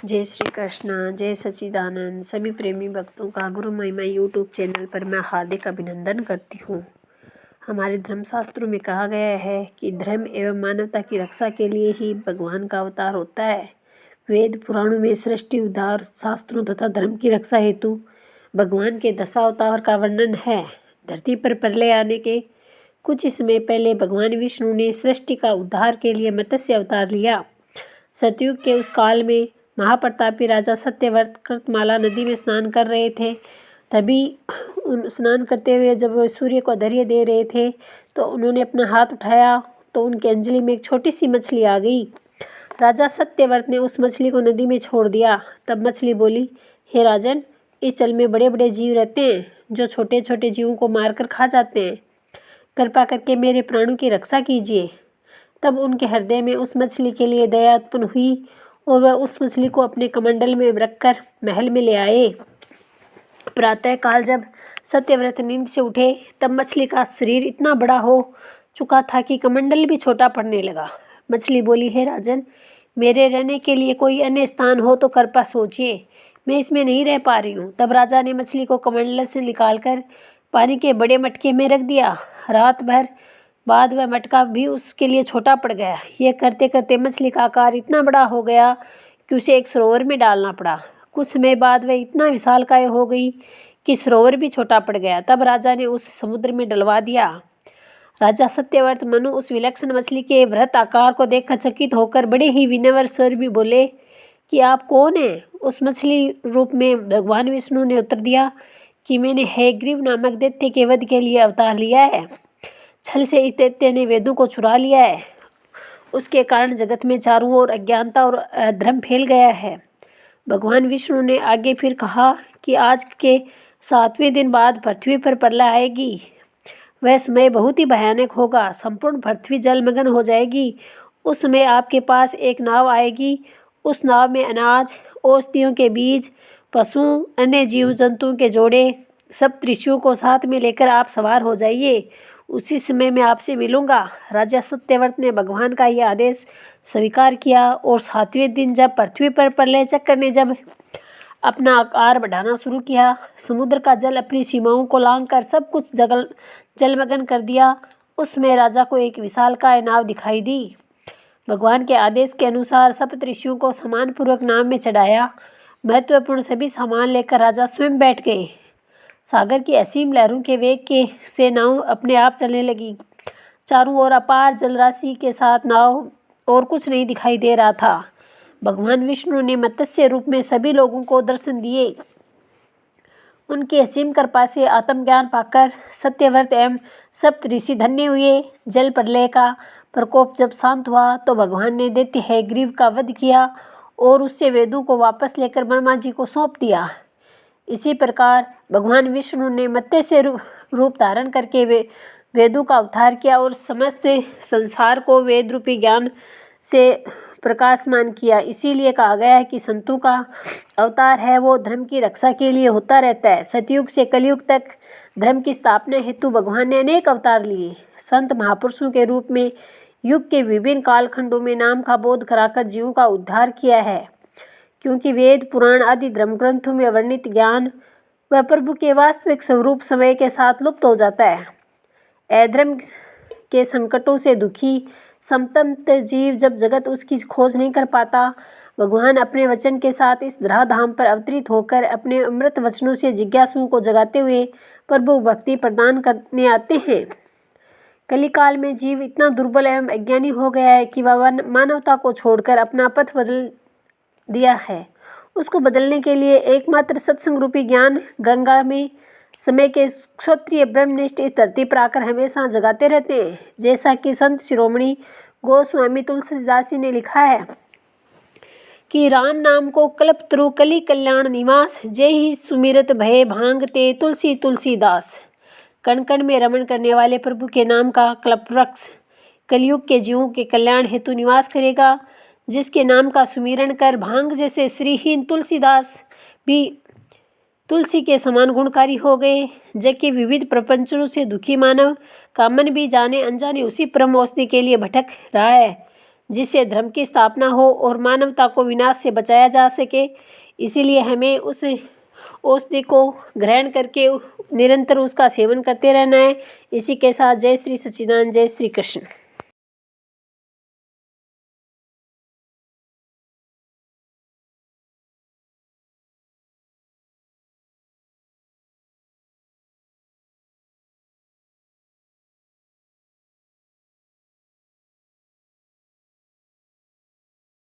जय श्री कृष्ण, जय सच्चिदानंद। सभी प्रेमी भक्तों का गुरु महिमा यूट्यूब चैनल पर मैं हार्दिक अभिनंदन करती हूँ। हमारे धर्मशास्त्रों में कहा गया है कि धर्म एवं मानवता की रक्षा के लिए ही भगवान का अवतार होता है। वेद पुराणों में सृष्टि उद्धार, शास्त्रों तथा धर्म की रक्षा हेतु भगवान के दशावतार का वर्णन है। धरती पर प्रलय आने के कुछ समय पहले भगवान विष्णु ने सृष्टि का उद्धार के लिए मत्स्य अवतार लिया। सतयुग के उस काल में महाप्रतापी राजा सत्यव्रत कृतमाला नदी में स्नान कर रहे थे। तभी स्नान करते हुए जब वह सूर्य को अर्घ्य दे रहे थे तो उन्होंने अपना हाथ उठाया तो उनकी अंजलि में एक छोटी सी मछली आ गई। राजा सत्यव्रत ने उस मछली को नदी में छोड़ दिया। तब मछली बोली, हे राजन, इस जल में बड़े बड़े जीव रहते हैं जो छोटे छोटे जीवों को मारकर खा जाते हैं। कृपा करके मेरे प्राणों की रक्षा कीजिए। तब उनके हृदय में उस मछली के लिए दया उत्पन्न हुई और वह उस मछली को अपने कमंडल में रखकर महल में ले आए। प्रातःकाल जब सत्यव्रत नींद से उठे तब मछली का शरीर इतना बड़ा हो चुका था कि कमंडल भी छोटा पड़ने लगा। मछली बोली, हे राजन, मेरे रहने के लिए कोई अन्य स्थान हो तो कृपया सोचिए, मैं इसमें नहीं रह पा रही हूँ। तब राजा ने मछली को कमंडल से निकालकर पानी के बड़े मटके में रख दिया। रात भर बाद वह मटका भी उसके लिए छोटा पड़ गया। यह करते करते मछली का आकार इतना बड़ा हो गया कि उसे एक सरोवर में डालना पड़ा। कुछ समय बाद वह इतना विशालकाय हो गई कि सरोवर भी छोटा पड़ गया। तब राजा ने उसे समुद्र में डलवा दिया। राजा सत्यव्रत मनु उस विलक्षण मछली के वृहत आकार को देखकर चकित होकर बड़े ही विनम्र स्वर में बोले कि आप कौन हैं? उस मछली रूप में भगवान विष्णु ने उत्तर दिया कि मैंने हयग्रीव नामक दैत्य के वध के लिए अवतार लिया है। छल से इस दैत्य ने वेदों को चुरा लिया है। उसके कारण जगत में चारों ओर अज्ञानता और अधर्म फैल गया है। भगवान विष्णु ने आगे फिर कहा कि आज के 7वें दिन बाद पृथ्वी पर प्रलय आएगी। वह समय बहुत ही भयानक होगा। संपूर्ण पृथ्वी जलमग्न हो जाएगी। उस समय आपके पास एक नाव आएगी। उस नाव में अनाज, औषधियों के बीज, पशु, अन्य जीव जंतुओं के जोड़े, सब त्रिशूल को साथ में लेकर आप सवार हो जाइए। उसी समय मैं आपसे मिलूंगा। राजा सत्यव्रत ने भगवान का यह आदेश स्वीकार किया और 7वें दिन जब पृथ्वी पर प्रलय चक्र ने जब अपना आकार बढ़ाना शुरू किया, समुद्र का जल अपनी सीमाओं को लांघकर सब कुछ जलमग्न कर दिया। उसमें राजा को एक विशालकाय नाव दिखाई दी। भगवान के आदेश के अनुसार सप्तऋषियों को सम्मानपूर्वक नाव में चढ़ाया। महत्वपूर्ण सभी सामान लेकर राजा स्वयं बैठ गए। सागर की असीम लहरों के वेग के से नाव अपने आप चलने लगी। चारों ओर अपार जलराशि के साथ नाव और कुछ नहीं दिखाई दे रहा था। भगवान विष्णु ने मत्स्य रूप में सभी लोगों को दर्शन दिए। उनकी असीम कृपा से आत्मज्ञान पाकर सत्यव्रत एवं सप्तऋषि धन्य हुए। जल प्रलय का प्रकोप जब शांत हुआ तो भगवान ने दैत्य हयग्रीव का वध किया और उससे वेदों को वापस लेकर ब्रह्मा जी को सौंप दिया। इसी प्रकार भगवान विष्णु ने मत्स्य रूप धारण करके वेदों का अवतार किया और समस्त संसार को वेद रूपी ज्ञान से प्रकाशमान किया। इसीलिए कहा गया है कि संतों का अवतार है वो धर्म की रक्षा के लिए होता रहता है। सतयुग से कलयुग तक धर्म की स्थापना हेतु भगवान ने अनेक अवतार लिए। संत महापुरुषों के रूप में युग के विभिन्न कालखंडों में नाम का बोध कराकर जीवों का उद्धार किया है। क्योंकि वेद पुराण आदि धर्म ग्रंथों में वर्णित ज्ञान वह प्रभु के वास्तविक स्वरूप समय के साथ लुप्त हो जाता है। अधर्म के संकटों से दुखी संतप्त जीव जब जगत उसकी खोज नहीं कर पाता, भगवान अपने वचन के साथ इस धराधाम पर अवतरित होकर अपने अमृत वचनों से जिज्ञासुओं को जगाते हुए प्रभु भक्ति प्रदान करने आते हैं। कलिकाल में जीव इतना दुर्बल एवं अज्ञानी हो गया है कि वह मानवता को छोड़कर अपना पथ बदल दिया है। उसको बदलने के लिए एकमात्र सत्संग रूपी ज्ञान गंगा में समय के क्षत्रिय ब्रह्मनिष्ठ इस धरती पर आकर हमेशा जगाते रहते हैं। जैसा कि संत शिरोमणि गोस्वामी तुलसीदास जी ने लिखा है कि राम नाम को कल्पतरु कली कल्याण निवास, जय ही सुमिरत भय भांगते तुलसी तुलसीदास। कण कण में रमण करने वाले प्रभु के नाम का कल्पवृक्ष कलयुग के जीवों के कल्याण हेतु निवास करेगा। जिसके नाम का सुमिरन कर भांग जैसे श्रीहीन तुलसीदास भी तुलसी के समान गुणकारी हो गए। जग के विविध प्रपंचों से दुखी मानव का मन भी जाने अनजाने उसी परम औषधि के लिए भटक रहा है। जिससे धर्म की स्थापना हो और मानवता को विनाश से बचाया जा सके। इसीलिए हमें उस औषधि को ग्रहण करके निरंतर उसका सेवन करते रहना है। इसी के साथ जय श्री सच्चिदानंद, जय श्री कृष्ण।